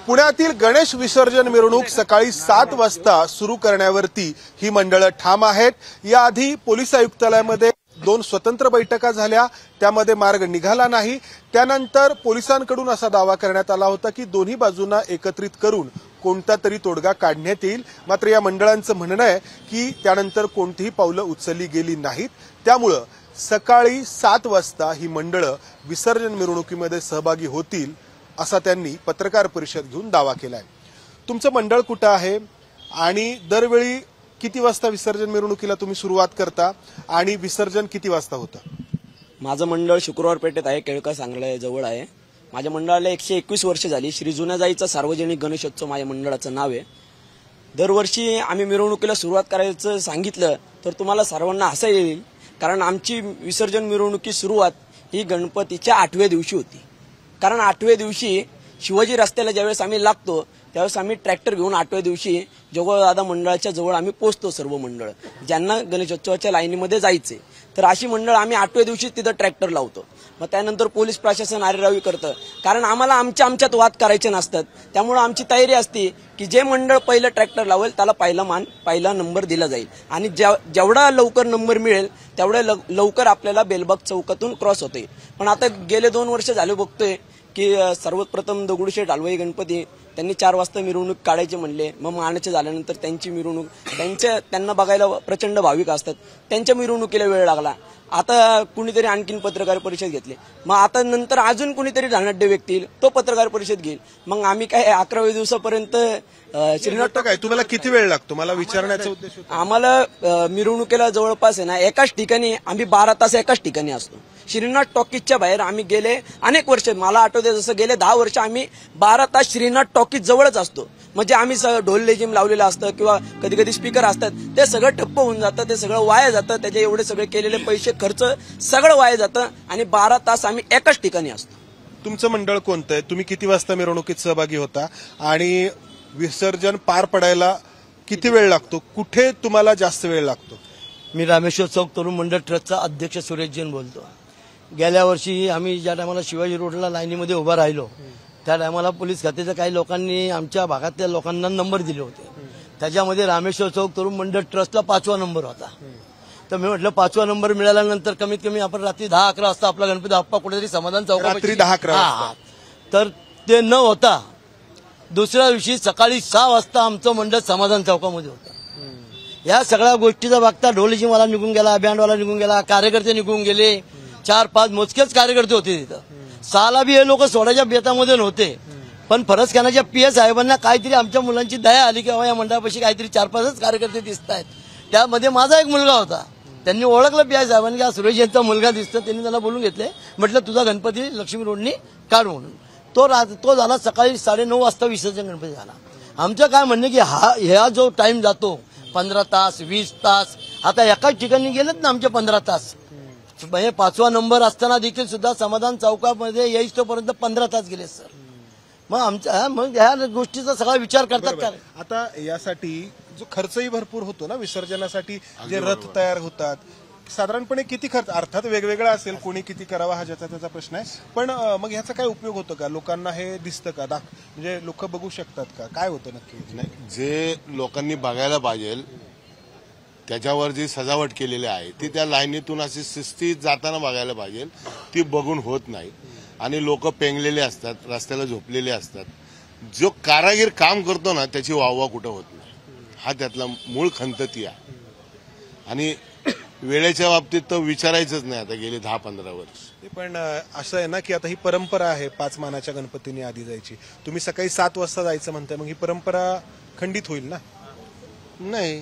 पुण्यातील गणेश विसर्जन मिरवणूक सकाळी 7 वाजता सुरू करण्यावरती ही मंडळं ठाम आहेत। याआधी पोलीस आयुक्तालयामध्ये 2 स्वतंत्र बैठका झाल्या, त्यामध्ये मार्ग निघाला नाही। त्यानंतर पोलिसांकडून असा दावा करण्यात आला होता की दोन्ही बाजूंना एकत्रित करून कोणता तरी तोडगा काढण्यात येईल। मात्र या मंडळांचं म्हणणं आहे की त्यानंतर कोणतीही पावलं उचलली गेली नाहीत। त्यामुळे सकाळी 7 वाजता ही मंडळं विसर्जन मिरवणुकीमध्ये सहभागी होतील असा त्यांनी पत्रकार परिषद घेऊन दावा केलाय। तुमचं मंडळ कुठं आहे आणि दरवेळी किती वाजता विसर्जन मिरवणुकीला तुम्ही सुरुवात करता आणि विसर्जन किती वाजता होतं? माझं मंडळ शुक्रवार पेठेत आहे, केळकर सांगल्या जवळ आहे। माझ्या मंडळाला 121 वर्ष झाली। श्री जुन्याजाईचा सार्वजनिक गणेशोत्सव माझ्या मंडळाचं नाव आहे। दरवर्षी आम्ही मिरवणुकीला सुरुवात करायचं सांगितलं तर तुम्हाला सर्वांना हसा येईल, कारण आमची विसर्जन मिरवणुकी सुरुवात ही गणपतीच्या 8व्या दिवशी होती। कारण 8व्या दिवशी शिवाजी रस्त्याला ज्यावेळेस आम्ही लागतो त्यावेळेस आम्ही ट्रॅक्टर घेऊन 8व्या दिवशी जगोदादा मंडळाच्या जवळ आम्ही पोहोचतो। सर्व मंडळ ज्यांना गणेशोत्सवाच्या लाईनीमध्ये जायचे तर अशी मंडळ आम्ही 8व्या दिवशी तिथं ट्रॅक्टर लावतो। मग त्यानंतर पोलीस प्रशासन आरेरावी करतं, कारण आम्हाला आमच्यात वाद करायचे नसतात। त्यामुळे आमची तयारी असते की जे मंडळ पहिलं ट्रॅक्टर लावेल त्याला पहिला नंबर दिला जाईल आणि जेवढा लवकर नंबर मिळेल तेवढ्या लवकर आपल्याला बेलबाग चौकातून क्रॉस होते। पण आता गेले 2 वर्ष झाले बघतोय की सर्वप्रथम दगडूशेठ हलवाई गणपती त्यांनी 4 वाजता मिरवणूक काढायचे म्हणले। मग मानाचे झाल्यानंतर त्यांची मिरवणूक त्यांना बघायला प्रचंड भाविक असतात, त्यांच्या मिरवणुकीला वेळ लागला। आता कुणीतरी आणखीन पत्रकार परिषद घेतली, मग आता नंतर अजून कुणीतरी धनाढ्य व्यक्ती येईल तो पत्रकार परिषद घेईल। मग आम्ही काय 11व्या दिवसापर्यंत श्रीनाथ काय तुम्हाला किती वेळ लागतो मला विचारण्याचा उद्देश होता। आम्हाला मिरवणुकीला जवळपास आहे ना एकाच ठिकाणी आम्ही 12 तास एकाच ठिकाणी असतो। श्रीनाथ टॉकीजच्या बाहेर आम्ही गेले अनेक वर्ष, मला आठवते जसं गेले 10 वर्ष आम्ही 12 तास श्रीनाथ टॉकीज जवळच असतो। म्हणजे आम्ही ढोल लेझिम लावलेलं असतं किंवा कधी कधी स्पीकर असतात, ते सगळं ठप्प होऊन जातं, ते सगळं वाया जातं, त्याचे एवढे सगळे केलेले पैसे खर्च सगळं वाया जातं आणि 12 तास आम्ही एकाच ठिकाणी असतो। तुमचं मंडळ कोणतं आहे? तुम्ही किती वाजता मिरवणुकीत सहभागी होता आणि विसर्जन पार पडायला किती वेळ लागतो? कुठे तुम्हाला जास्त वेळ लागतो? मी रामेश्वर चौक तरुण मंडळ ट्रस्टचा अध्यक्ष सुरेश जैन बोलतो। गेल्या वर्षी आम्ही ज्या टायमाला शिवाजी रोडला लाईनीमध्ये उभा राहिलो त्या टायमाला पोलीस खात्याच्या काही लोकांनी आमच्या भागातल्या लोकांना नंबर दिले होते। त्याच्यामध्ये रामेश्वर चौक तरुण मंडळ ट्रस्टला 5वा नंबर होता। तर मी म्हटलं 5वा नंबर मिळाल्यानंतर कमीत कमी आपण रात्री 10-11 वाजता आपला गणपती बाप्पा कुठेतरी समाधान चौकात रात्री 10-11 तर ते न होता दुसऱ्या दिवशी सकाळी 6 वाजता आमचं मंडळ समाधान चौकामध्ये होतं। या सगळ्या गोष्टीचा बघता ढोलीची मला निघून गेला, बँडवाला निघून गेला, कार्यकर्ते निघून गेले, 4-5 मोजकेच कार्यकर्ते होते तिथं। 6ला बी हे लोक सोडायच्या बेतामध्ये नव्हते, पण फरसखानाच्या PS साहेबांना काहीतरी आमच्या मुलांची दया आली की या मंडळापाशी काहीतरी 4-5च कार्यकर्ते दिसत आहेत। त्यामध्ये माझा एक मुलगा होता, त्यांनी ओळखलं PS साहेबांनी की सुरेश यांचा मुलगा दिसतो, त्यांनी त्याला बोलून घेतले, म्हटलं तुझा गणपती लक्ष्मी रोडनी काढ म्हणून। तो झाला सकाळी 9:30 वाजता विसर्जन गणपती झाला। आमचं काय म्हणणं की हा जो टाइम जातो 15 तास 20 तास, आता एकाच ठिकाणी गेलेत ना आमचे 15 तास, म्हणजे 5वा नंबर असताना देखील सुद्धा समाधान चौकामध्ये येईस्तोपर्यंत 15 तास गेले सर। मग ह्या गोष्टीचा सगळा विचार करतात का? आता यासाठी जो खर्चही भरपूर होतो ना विसर्जनासाठी, जे रथ तयार होतात साधारणपणे किती खर्च? अर्थात वेगवेगळा असेल, कोणी किती करावा हा ज्याचा त्याचा प्रश्न आहे, पण मग ह्याचा काय उपयोग होतो का? लोकांना हे दिसतं का? म्हणजे लोक बघू शकतात का? काय होतं नक्की? नाही, जे लोकांनी बघायला पाहिजे त्याच्यावर जी सजावट केलेली आहे ती त्या लाईनीतून अशी शिस्तीत जाताना बघायला पाहिजे, ती बघून होत नाही आणि लोक पेंगलेले असतात, रस्त्याला झोपलेले असतात। जो कारागीर काम करतो ना त्याची वाहवा कुठं होत नाही, हा त्यातला मूळ खंत ती आहे। आणि वेळेच्या बाबतीत तर विचारायचंच नाही, आता गेले 10-15 वर्ष। पण असं आहे ना की आता ही परंपरा आहे 5 मानाच्या गणपतीने आधी जायची, तुम्ही सकाळी 7 वाजता जायचं म्हणताय, मग ही परंपरा खंडित होईल ना? नाही,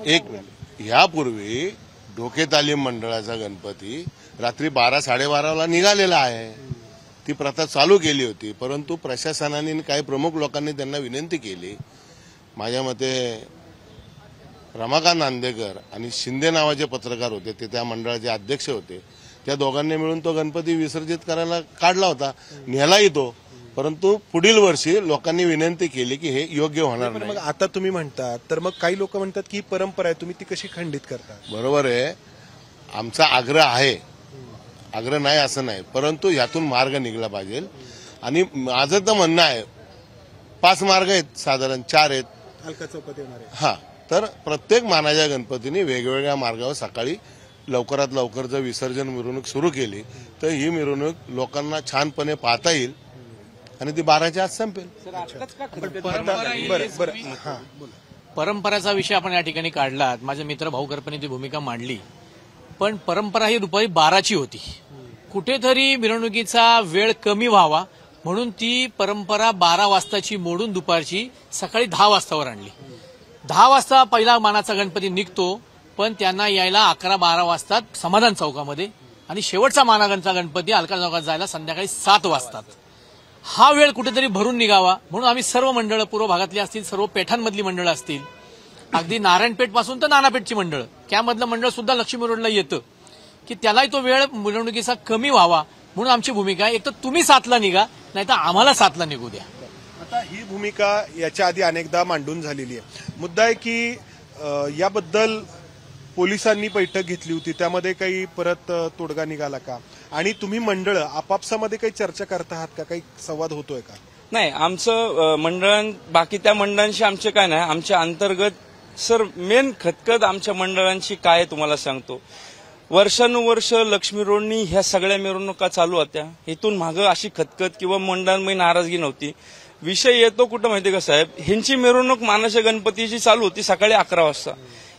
एक मिनिट, यापूर्वी ढोके तालीम मंडळाचा गणपती रात्री 12-12:30ला निघालेला आहे, ती प्रथा चालू केली होती। परंतु प्रशासनाने काही प्रमुख लोकांनी त्यांना विनंती केली, माझ्या मते रमाकांत नांदेकर आणि शिंदे नावाचे पत्रकार होते, ते त्या मंडळाचे अध्यक्ष होते, त्या दोघांनी मिळून तो गणपती विसर्जित करायला काढला होता, नेलाही तो। परंतु पुढील वर्षी लोकांनी विनंती केली की हे योग्य होणार नाही। मग आता तुम्ही म्हणतात तर मग काही लोक म्हणतात की ही परंपरा आहे, तुम्ही ती कशी खंडित करता? बरोबर आहे, आमचा आग्रह आहे, आग्रह नाही असं नाही, परंतु यातून मार्ग निघला पाहिजे। आणि माझं तर म्हणणं आहे 5 मार्ग आहेत, साधारण 4 आहेत. अलका चौकात येणार आहे. हा, तर प्रत्येक मानाच्या गणपतीने वेगवेगळ्या मार्गावर सकाळी लवकरात लवकर जर विसर्जन मिरवणूक सुरू केली तर ही मिरवणूक लोकांना छानपणे पाहता येईल आणि ती 12च्या आत संपेल. परंपराचा विषय आपण या ठिकाणी काढला. माझे मित्र भाऊ करपने ती भूमिका मांडली, पण परंपरा ही दुपारी 12ची होती. कुठेतरी मिरवणुकीचा वेळ कमी व्हावा म्हणून ती परंपरा 12 वाजताची मोडून दुपारची सकाळी 10 वाजतावर आणली. 10 वाजता पहिला मानाचा गणपती निघतो, पण त्यांना यायला 11-12 वाजतात समाधान चौकामध्ये, आणि शेवटचा मानाचा गणपती अलका चौकात जायला संध्याकाळी 7 वाजतात. हा वेळ कुठेतरी भरून निघावा म्हणून आम्ही सर्व मंडळं, पूर्व भागातली असतील, सर्व पेठांमधली मंडळं असतील, अगदी नारायणपेठ पासून तर नानापेठची मंडळ, त्यामधलं मंडळ सुद्धा लक्ष्मी रोडला येतं, की त्यालाही तो वेळ मिरवणुकीचा कमी व्हावा म्हणून आमची भूमिका आहे. एक तर तुम्ही 7ला निघा, नाही तर आम्हाला 7ला निघू द्या. आता ही भूमिका याच्या आधी अनेकदा मांडून झालेली आहे. मुद्दा आहे की याबद्दल पोलिसांनी बैठक घेतली होती, त्यामध्ये काही परत तोडगा निघाला का? आणि तुम्ही मंडळ आपापसामध्ये काही चर्चा करता आहात का? काही संवाद होतोय का? नाही, आमचं मंडळ बाकी त्या मंडळांशी आमचे काय नाही. आमच्या अंतर्गत सर मेन खतखत आमच्या मंडळांची काय तुम्हाला सांगतो. वर्षानुवर्ष लक्ष्मी रोडनी ह्या सगळ्या मिरवणुका चालू होत्या. इथून मागं अशी खतखत किंवा मंडळांमध्ये नाराजगी नव्हती. विषय येतो कुठं माहिती का साहेब, ह्यांची मिरवणूक मानाच्या गणपतीची चालू होती सकाळी 11 वाजता.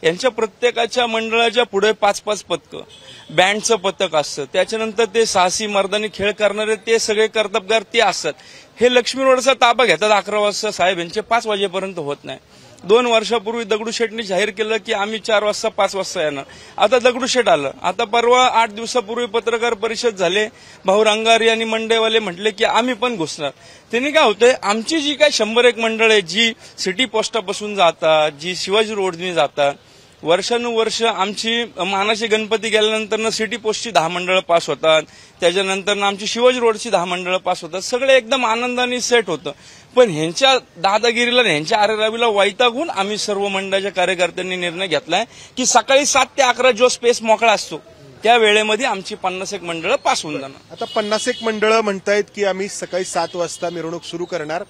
यांच्या प्रत्येकाच्या मंडळाच्या पुढे 5-5 पथकं, बँडचं पथक असतं, त्याच्यानंतर ते साहसी मर्दानी खेळ करणारे ते सगळे कर्तबगार ते असतात. हे लक्ष्मी रोडचा ताबा घेतात 11 वाजता साहेब, यांचे 5 वाजेपर्यंत होत नाही. 2 वर्षापूर्वी दगडूशेठनी जाहीर केलं की आम्ही 4 वाजता 5 वाजता येणार. आता दगडूशेठ आलं. आता परवा 8 दिवसापूर्वी पत्रकार परिषद झाले, भाऊ रंगारी आणि मंडेवाले म्हटले की आम्ही पण घुसणार. त्यांनी काय होतंय, आमची जी काय 101 मंडळ आहे जी सिटी पोस्टापासून जातात, जी शिवाजी रोडनी जातात, वर्षानुवर्ष आमची मानाची गणपती गेल्यानंतर सिटी पोस्टची 10 मंडळं पास होतात, त्याच्यानंतर आमची शिवाजी रोडची 10 मंडळं पास होतात. सगळे एकदम आनंदाने सेट होतं. पण ह्यांच्या दादागिरीला, ह्यांच्या आरेरावीला वैतागून आम्ही सर्व मंडळाच्या कार्यकर्त्यांनी निर्णय घेतलाय की सकाळी 7 ते 11 जो स्पेस मोकळा असतो त्या वेळेमध्ये आमची 51 मंडळं पास होऊन जाणार. आता 51 मंडळं म्हणतायत की आम्ही सकाळी 7 वाजता मिरवणूक सुरू करणार.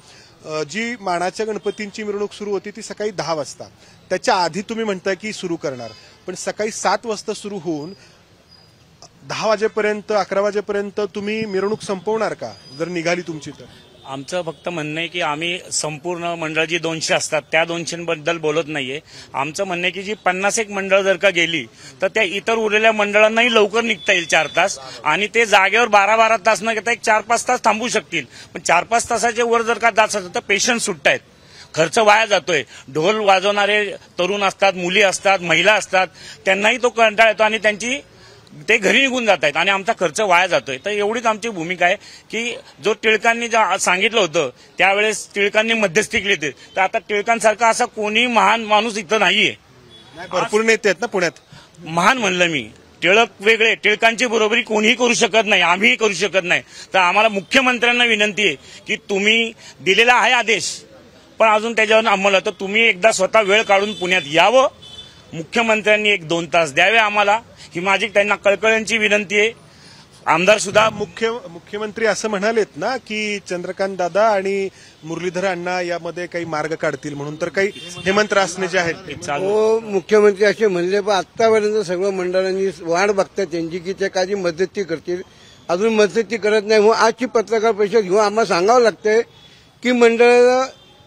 जी मानाच्या गणपतींची मिरवणूक सुरू होती ती सकाळी 10 वाजता. त्याच्या आधी तुम्ही म्हणताय की सुरू करणार, पण सकाळी 7 वाजता सुरू होऊन 10 वाजेपर्यंत 11 वाजेपर्यंत तुम्ही मिरवणूक संपवणार का जर निघाली तुमची तर? आमचं फक्त म्हणणं आहे की आम्ही संपूर्ण मंडळ जी 200 असतात त्या 200 बद्दल बोलत नाहीये. आमचं म्हणणं आहे की जी 51 मंडळ जर का गेली तर त्या इतर उरलेल्या मंडळांनाही लवकर निघता येईल 4 तास, आणि ते जागेवर 12-12 तास न घेता एक 4-5 तास थांबू शकतील. पण 4-5 तासाच्या वर जर का जात असेल तर पेशंट सुटतायत, खर्च वाया जातोय. ढोल वाजवणारे तरुण असतात, मुली असतात, महिला असतात, त्यांनाही तो कंटाळा येतो आणि ते घरी निघून जात आहेत आणि आमचा खर्च वाया जातोय. तर एवढीच आमची भूमिका आहे की जो टिळकांनी सांगितलं होतं त्यावेळेस टिळकांनी मध्यस्थी केली होती, तर आता टिळकांसारखा असा कोणी महान माणूस इथं नाहीये. भरपूर नेते आहेत ना पुण्यात. महान म्हणलं मी, टिळक वेगळे, टिळकांची बरोबरी कोणीही करू शकत नाही, आम्हीही करू शकत नाही. तर आम्हाला मुख्यमंत्र्यांना विनंती आहे की तुम्ही दिलेला आहे आदेश, पण अजून त्याच्यावर अंमल, तर तुम्ही एकदा स्वतः वेळ काढून पुण्यात यावं. मुख्यमंत्र्यांनी 1-2 तास द्यावे आम्हाला, ही माझी त्यांना कळकळीची विनंती आहे. आमदार सुद्धा मुख्यमंत्री असं म्हणालेत ना की चंद्रकांत दादा आणि मुरलीधर अण्णा यामध्ये काही मार्ग काढतील म्हणून, तर काही हेमंत रासने जे आहेत मुख्यमंत्री असे म्हणले, पण आतापर्यंत सर्व मंडळांनी वाट बघतात त्यांची की ते काही मदती करतील. अजून मदती करत नाही. म्हणून आजची पत्रकार परिषद घेऊन आम्हाला सांगावं लागतंय की मंडळ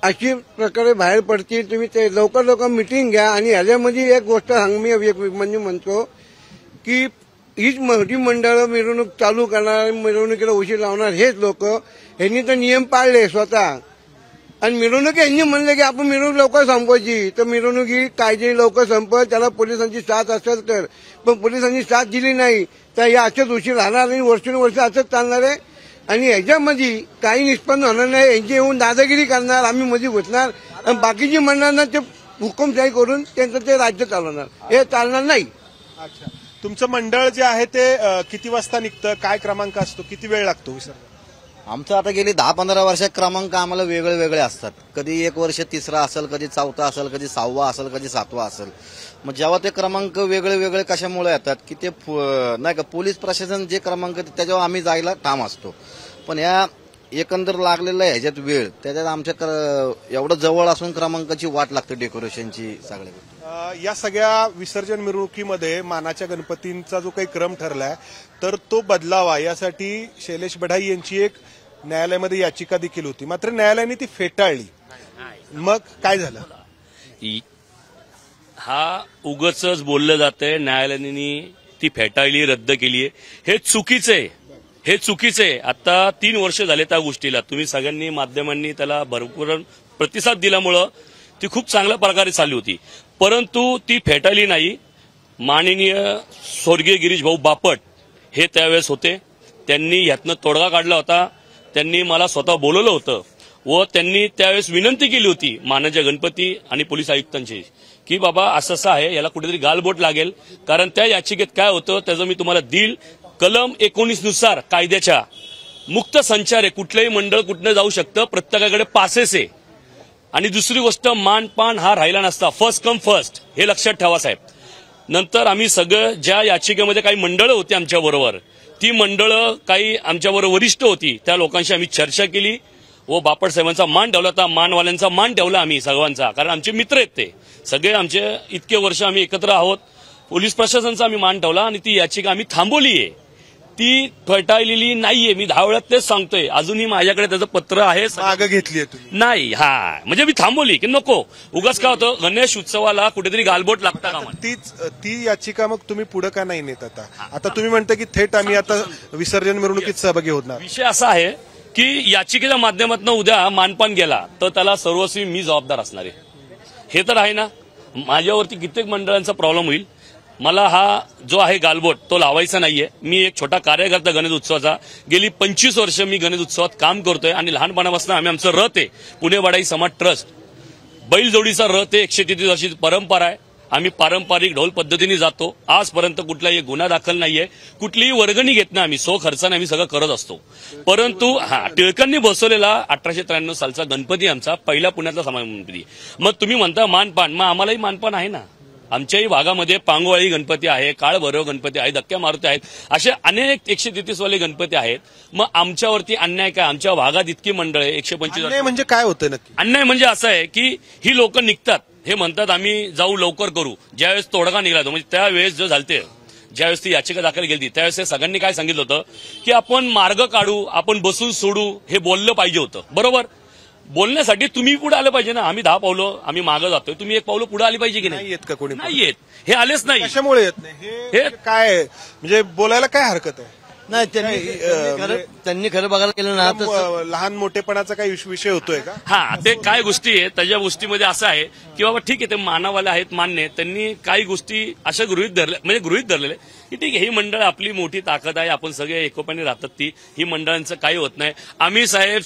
अशी प्रकारे बाहेर पडतील. तुम्ही ते लवकर मिटिंग घ्या. आणि ह्याच्यामध्ये एक गोष्ट मी म्हणतो की हीच मोठी मंडळं मिरवणूक चालू करणार, मिरवणुकीला उशीर लावणार हेच लोक. ह्यांनी तर नियम पाळले स्वतः, आणि मिरवणूक यांनी म्हणले की आपण मिरवणूक लवकर संपवायची, तर मिरवणूक ही कायदे लवकर संपत, त्याला पोलिसांची साथ असेल तर. पण पोलिसांनी साथ दिली नाही तर या असेच उशीर राहणार आणि वर्षानुवर्ष असंच चालणार आहे. आणि ह्याच्यामध्ये काही निष्पन्न होणार नाही. यांची येऊन दादागिरी करणार, आम्ही मध्ये घुसणार, आणि बाकीची मंडळांना ते हुकुमशाही करून त्यांचं ते राज्य चालवणार. हे चालणार नाही. अच्छा, तुमचं मंडळ जे आहे ते किती वाजता निघतं, काय क्रमांक असतो, किती वेळ लागतो विसर्जन? आमचं आता गेली 10-15 वर्षात क्रमांक आम्हाला वेगळे वेगळे असतात. कधी 1 वर्ष 3रा असेल, कधी 4था असेल, कधी 6वा असेल, कधी 7वा असेल. मग जेव्हा ते क्रमांक वेगळे वेगळे कशामुळे येतात की ते नाही का पोलीस प्रशासन जे क्रमांक त्याच्यावर आम्ही जायला ठाम असतो. पण या एकंदर लागलेलं आहे ह्याच्यात वेळ, त्याच्यात आमच्या एवढं जवळ असून क्रमांकाची वाट लागते डेकोरेशनची सगळ्या गोष्टी. या सगळ्या विसर्जन मिरवणुकीमध्ये मानाच्या गणपतींचा जो काही क्रम ठरलाय तर तो बदलावा यासाठी शैलेश बढाई यांची एक न्यायालयामध्ये याचिका देखील होती, मात्र न्यायालयाने ती फेटाळली. मग काय झालं? हा उगाचच बोललं जातंय न्यायालयाने ती फेटाळली, रद्द केली. हे चुकीचं आहे, हे चुकीचं आहे. आता 3 वर्ष झाले त्या गोष्टीला. तुम्ही सगळ्यांनी माध्यमांनी त्याला भरपूर प्रतिसाद दिल्यामुळं ती खूप चांगल्या प्रकारे चालली होती, परंतु ती फेटाळली नाही. माननीय स्वर्गीय गिरीश भाऊ बापट हे त्यावेळेस होते, त्यांनी यातनं तोडगा काढला होता. त्यांनी मला स्वतः बोलवलं होतं व त्यांनी त्यावेळेस विनंती केली होती माननीय गणपती आणि पोलीस आयुक्तांची की बाबा असं असं आहे, याला कुठेतरी गालबोट लागेल. कारण त्या याचिकेत काय होतं त्याचं मी तुम्हाला देईल. कलम 19 नुसार कायद्याच्या मुक्त संचार आहे, कुठलंही मंडळ कुठनं जाऊ शकतं, प्रत्येकाकडे पासेस आहे. आणि दुसरी गोष्ट मानपान हा राहिला नसता, फर्स्ट कम फर्स्ट, हे लक्षात ठेवा साहेब. नंतर आम्ही सगळं ज्या याचिकेमध्ये काही मंडळं होती आमच्याबरोबर, ती मंडळं काही आमच्याबरोबर वरिष्ठ होती, त्या लोकांशी आम्ही चर्चा केली व बापट साहेबांचा मान ठेवला होता, मानवाल्यांचा मान ठेवला आम्ही सर्वांचा, कारण आमचे मित्र आहेत ते सगळे, आमचे इतके वर्ष आम्ही एकत्र आहोत. पोलीस प्रशासनाचा आम्ही मान ठेवला आणि ती याचिका आम्ही थांबवली आहे, ती फेटाळलेली नाहीये. मी 10 वेळा तेच सांगतोय, अजूनही माझ्याकडे त्याचं पत्र आहे. मागं घेतलीये तुम्ही? नाही, हा म्हणजे मी थांबवली की नको उगाच काय होतं गणेश उत्सवाला कुठेतरी गालबोट लागता का. ती याचिका मग तुम्ही पुढे का नाही नेत? आता तुम्ही म्हणता की थेट आम्ही आता विसर्जन मिरवणुकीत सहभागी होणार. विषय असा आहे की याचिकेच्या माध्यमातून उद्या मानपान गेला तर त्याला सर्वस्वी मी जबाबदार असणार आहे, हे तर आहे ना. माझ्यावरती कित्येक मंडळांचा प्रॉब्लेम होईल. मला हा जो आहे गालबोट तो लावायचा नाहीये. मी एक छोटा कार्यकर्ता गणेश उत्सवाचा, गेली 25 वर्ष मी गणेश उत्सवात काम करतोय आणि लहानपणापासून आम्ही आमचं रथ आहे पुणे वडाई समाज ट्रस्ट, बैलजोडीचा रथ आहे, 133 वर्षाची परंपरा आहे. आम्ही पारंपरिक ढोल पद्धतीने जातो. आजपर्यंत कुठलाही गुन्हा दाखल नाहीये, कुठलीही वर्गणी घेत नाही आम्ही, खर्चाने आम्ही सगळं करत असतो. परंतु टिळकांनी बसवलेला 1893 सालचा गणपती आमचा पहिला पुण्यातला समाज गणपती. मग तुम्ही म्हणता मानपान, मग आम्हालाही मानपान आहे ना. आमच्याही भागामध्ये पांगोळी गणपती आहे, काळभैरव गणपती आहे, धक्क्या मारुती आहेत, असे अनेक 133 वाले गणपती आहेत. मग आमच्यावरती अन्याय काय? आमच्या भागात इतकी मंडळ आहे, 125. म्हणजे काय होतं नक्की? अन्याय म्हणजे असं आहे की ही लोक निघतात, हे म्हणतात आम्ही जाऊ लवकर करू. ज्यावेळेस तोडगा निघाला म्हणजे त्यावेळेस जो झालते, ज्यावेळेस ती याचिका दाखल केली त्यावेळेस सगळ्यांनी काय सांगितलं होतं की आपण मार्ग काढू, आपण बसून सोडू, हे बोललं पाहिजे होतं. बरोबर, बोलण्यासाठी तुम्ही पुढे आलं पाहिजे ना. आम्ही 10 पावलं आम्ही मागं जातोय, तुम्ही 1 पावलं पुढे आली पाहिजे की नाही? येत का कोणी? नाही येत, हे आलेच नाही. कशामुळे येत नाही? हे काय म्हणजे बोलायला काय हरकत आहे? नाही, त्यांनी खरं बघायला गेलं ना तर लहान मोठेपणाचा काही विषय होतोय का? हा, ते काय गोष्टी आहे त्याच्या गोष्टीमध्ये असं आहे की बाबा ठीक आहे, ते मानावाले आहेत, मान्य, त्यांनी काही गोष्टी अशा गृहीत धरलेल्या की ठीक आहे, ही मंडळ आपली मोठी ताकद आहे, आपण सगळे एकोप्याने राहतात, ही मंडळांचं काही होत नाही. आम्ही साहेब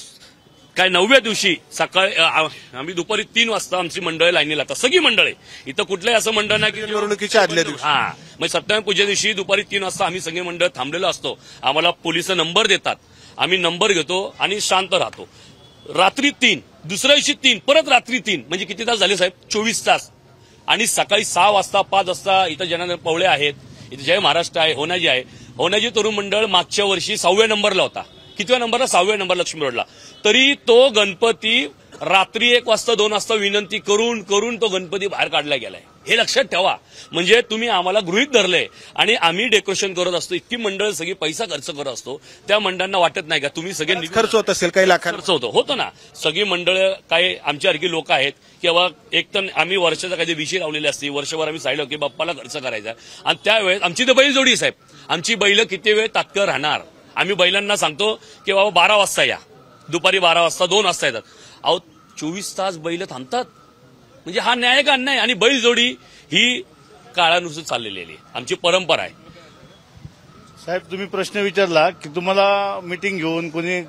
काय 9व्या दिवशी सकाळी आम्ही दुपारी 3 वाजता आमची मंडळ लाईनीला लागतात, सगळी मंडळ. इथं कुठलंही असं मंडळ नाही की मिरवणुकीच्या आदल्या दिवशी. म्हणजे सत्यनारायण पूजे दिवशी दुपारी 3 वाजता आम्ही सगळे मंडळ थांबलेलो असतो. आम्हाला पोलिस नंबर देतात, आम्ही नंबर घेतो आणि शांत राहतो. रात्री 3, दुसऱ्या दिवशी 3, परत रात्री 3, म्हणजे किती तास झाले साहेब? 24 तास. आणि सकाळी 6 वाजता 5 वाजता इथं जनार्दन पवळे आहेत, इथं जय महाराष्ट्र आहे, होनाजी आहे. होनाजी तरुण मंडळ मागच्या वर्षी 6व्या नंबरला होता. कितव्या नंबरला? 6व्या नंबर लक्ष्मी रोडला. तरी तो गणपती रात्री 1 वाजता 2 वाजता विनंती करून तो गणपती बाहेर काढला गेलाय, हे लक्षात ठेवा. म्हणजे तुम्ही आम्हाला गृहीत धरलंय आणि आम्ही डेकोरेशन करत असतो, इतकी मंडळ सगळी पैसा खर्च करत असतो. त्या मंडळांना वाटत नाही का तुम्ही सगळे खर्च होत असेल, काही लाख खर्च होतो ना. सगळी मंडळ काय आमच्यासारखी लोक आहेत की बाबा एक तर आम्ही वर्षाचा काही विषय लावलेली असते, वर्षभर आम्ही सांगितलं की बाप्पाला खर्च करायचा. आणि त्यावेळेस आमची तर बैलजोडी साहेब, आमची बैल किती वेळ तात्काळ राहणार. आम्ही बैलांना सांगतो की बाबा 12 वाजता या, दुपारी 12 वाजता 2 वाजता येतात. अहो 24 तास बैल थांबतात, म्हणजे हा न्याय का अन्याय? आणि बैलजोडी ही काळानुसार चाललेली आहे, आमची परंपरा आहे. साहेब तुम्ही प्रश्न विचारला की तुम्हाला मिटिंग घेऊन कोणी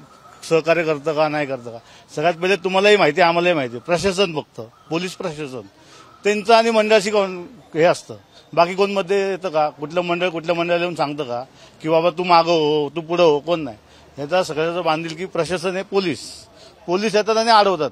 सहकार्य करतं का नाही करतं का. सगळ्यात पहिले तुम्हालाही माहिती आहे, आम्हालाही माहिती आहे, प्रशासन बघतं, पोलीस प्रशासन त्यांचं आणि मंडळाशी हे असतं. बाकी कोण मध्ये येतं का? कुठलं मंडळ येऊन सांगतं का की बाबा तू मागं हो, तू पुढं हो? कोण नाही. ह्याचा सगळ्याचं बांधील की प्रशासन आहे, पोलीस येतात आणि अडवतात.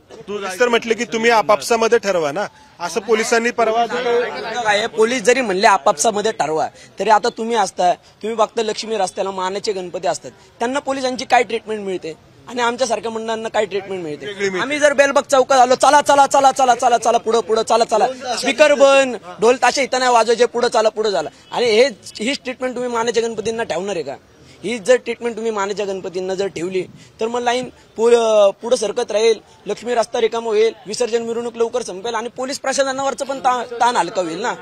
तर म्हटलं की तुम्ही आपापसामध्ये ठरवा ना, असं पोलिसांनी परवा. काय पोलीस जरी म्हणले आपापसामध्ये ठरवा, तरी आता तुम्ही असता, तुम्ही बघता लक्ष्मी रस्त्याला मानाचे गणपती असतात, त्यांना पोलिसांची काय ट्रीटमेंट मिळते? आणि आमच्यासारख्या मंडळांना काय ट्रीटमेंट मिळते? आम्ही जर बेलबाग चौकात आलो, चला चला चला चला चला चला पुढं पुढं चला चला, स्पीकर बंद, ढोल ताशे इथं नाही वाजवायचे, पुढं चला पुढं झाला. आणि हीच ट्रीटमेंट तुम्ही मानाच्या गणपतींना ठेवणार आहे का? ही जर ट्रीटमेंट तुम्ही मानाच्या गणपतींना जर ठेवली तर मग लाईन पुढे सरकत राहील, लक्ष्मी रस्ता रिकामा होईल, विसर्जन मिरवणूक लवकर संपेल आणि पोलीस प्रशासनावरचं पण ताण हलका होईल ना.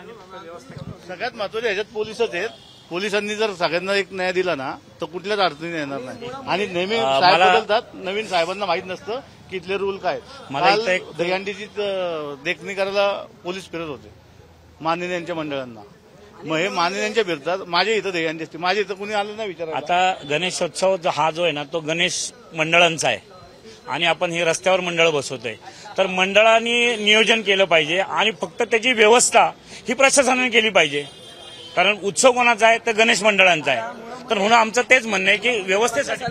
सगळ्यात महत्वाचं ह्याच्यात पोलिसच आहेत. पोलिसांनी जर सगळ्यांना एक न्याय दिला ना तर कुठल्याच अडचणी येणार नाही. आणि नेहमी साहेब बदलतात, नवीन साहेबांना माहित नसतं की इथले रूल काय. मला दहीहंडीची देखणी करायला पोलीस फिरत होते माननीयांच्या मंडळांना. मग हे माननीयांच्या फिरतात, माझ्या इथं दहीहंडी असते, माझ्या इथं कुणी आलं नाही विचारायला. आता गणेशोत्सव हा जो आहे ना तो गणेश मंडळांचा आहे आणि आपण हे रस्त्यावर मंडळ बसवतोय. तर मंडळांनी नियोजन केलं पाहिजे आणि फक्त त्याची व्यवस्था ही प्रशासनाने केली पाहिजे. कारण उत्सव कोणाचा आहे तर गणेश मंडळांचा आहे. तर म्हणून आमचं तेच म्हणणं आहे की व्यवस्थेसाठी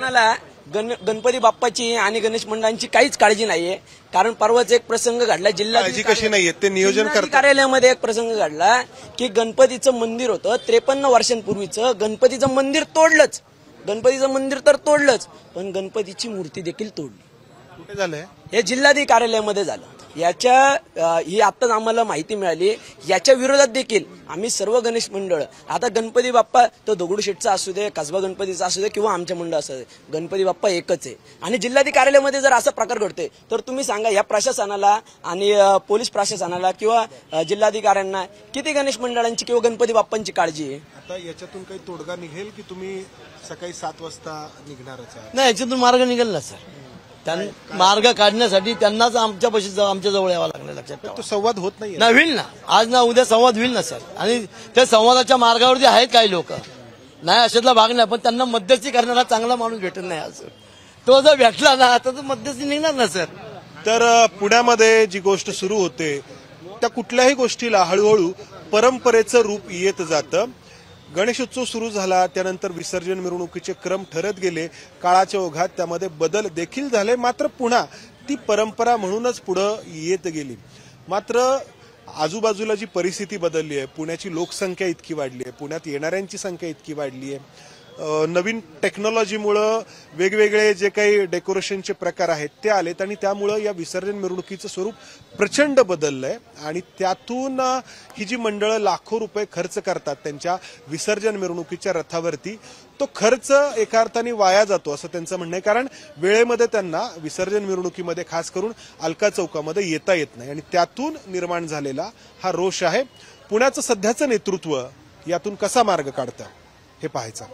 गणपती बाप्पाची आणि गणेश मंडळांची काहीच काळजी नाहीये. कारण परवाच एक प्रसंग घडला जिल्ह्यात कशी नाहीये ते नियोजन करतात. कार्यालयामध्ये एक प्रसंग घडला की गणपतीचं मंदिर होतं 53 वर्षांपूर्वीचं, गणपतीचं मंदिर तोडलंच, गणपतीचं मंदिर तर तोडलंच पण गणपतीची मूर्ती देखील तोडली. कुठे झालंय? हे जिल्हाधिकारी कार्यालयामध्ये झालं. ही आत्ताच आम्हाला माहिती मिळाली. याच्या विरोधात देखील आम्ही सर्व गणेश मंडळ, आता गणपती बाप्पा तो दगडूशेठचा असू दे, कसबा गणपतीचा असू दे किंवा आमच्या मंडळ असू दे, गणपती बाप्पा एकच आहे. आणि जिल्हाधिकारी कार्यालयामध्ये जर असा प्रकार घडतोय तर तुम्ही सांगा या प्रशासनाला आणि पोलीस प्रशासनाला किंवा जिल्हाधिकाऱ्यांना किती गणेश मंडळांची किंवा गणपती बाप्पांची काळजी आहे? आता याच्यातून काही तोडगा निघेल की तुम्ही सकाळी 7 वाजता निघणारच आहे? नाही, याच्यातून मार्ग निघेल ना सर. मार्ग काढण्यासाठी त्यांनाच आमच्या जवळ यावं लागलं. लक्षात ठेवा. तो संवाद होत नाही ना, होईल ना, आज ना उद्या संवाद होईल ना सर. आणि त्या संवादाच्या मार्गावरती आहेत काही लोक, नाही अशातला भाग नाही, पण त्यांना मध्यस्थी करणारा चांगला माणूस भेटत नाही. असं तो जर भेटला ना तर मध्यस्थी निघणार ना सर. तर पुण्यामध्ये जी गोष्ट सुरू होते त्या कुठल्याही गोष्टीला हळूहळू परंपरेचं रूप येत जातं. गणेशोत्सव सुरू झाला, त्यानंतर विसर्जन मिरवणुकीचे क्रम ठरत गेले, काळाच्या ओघात त्यामध्ये बदल देखील झाले, मात्र पुन्हा ती परंपरा म्हणूनच पुढं येत गेली. मात्र आजूबाजूला जी परिस्थिती बदलली आहे, पुण्याची लोकसंख्या इतकी वाढली आहे, पुण्यात येणाऱ्यांची संख्या इतकी वाढली आहे, नवीन टेक्नॉलॉजीमुळं वेगवेगळे जे काही डेकोरेशनचे प्रकार आहेत ते आलेत आणि त्यामुळं या विसर्जन मिरवणुकीचं स्वरूप प्रचंड बदललंय. आणि त्यातून ही जी मंडळं लाखो रुपये खर्च करतात त्यांच्या विसर्जन मिरवणुकीच्या रथावरती, तो खर्च एका अर्थाने वाया जातो असं त्यांचं म्हणणं आहे. कारण वेळेमध्ये त्यांना विसर्जन मिरवणुकीमध्ये खास करून अलका चौकामध्ये येता येत नाही आणि त्यातून निर्माण झालेला हा रोष आहे. पुण्याचं सध्याचं नेतृत्व यातून कसा मार्ग काढतं हे पाहायचं.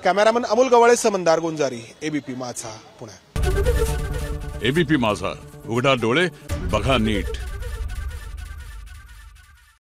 कॅमेरामन अमोल गवाळे, समंदार गोंजारी, एबीपी माझा, पुणे. एबीपी माझा, उघडा डोळे बघा नीट.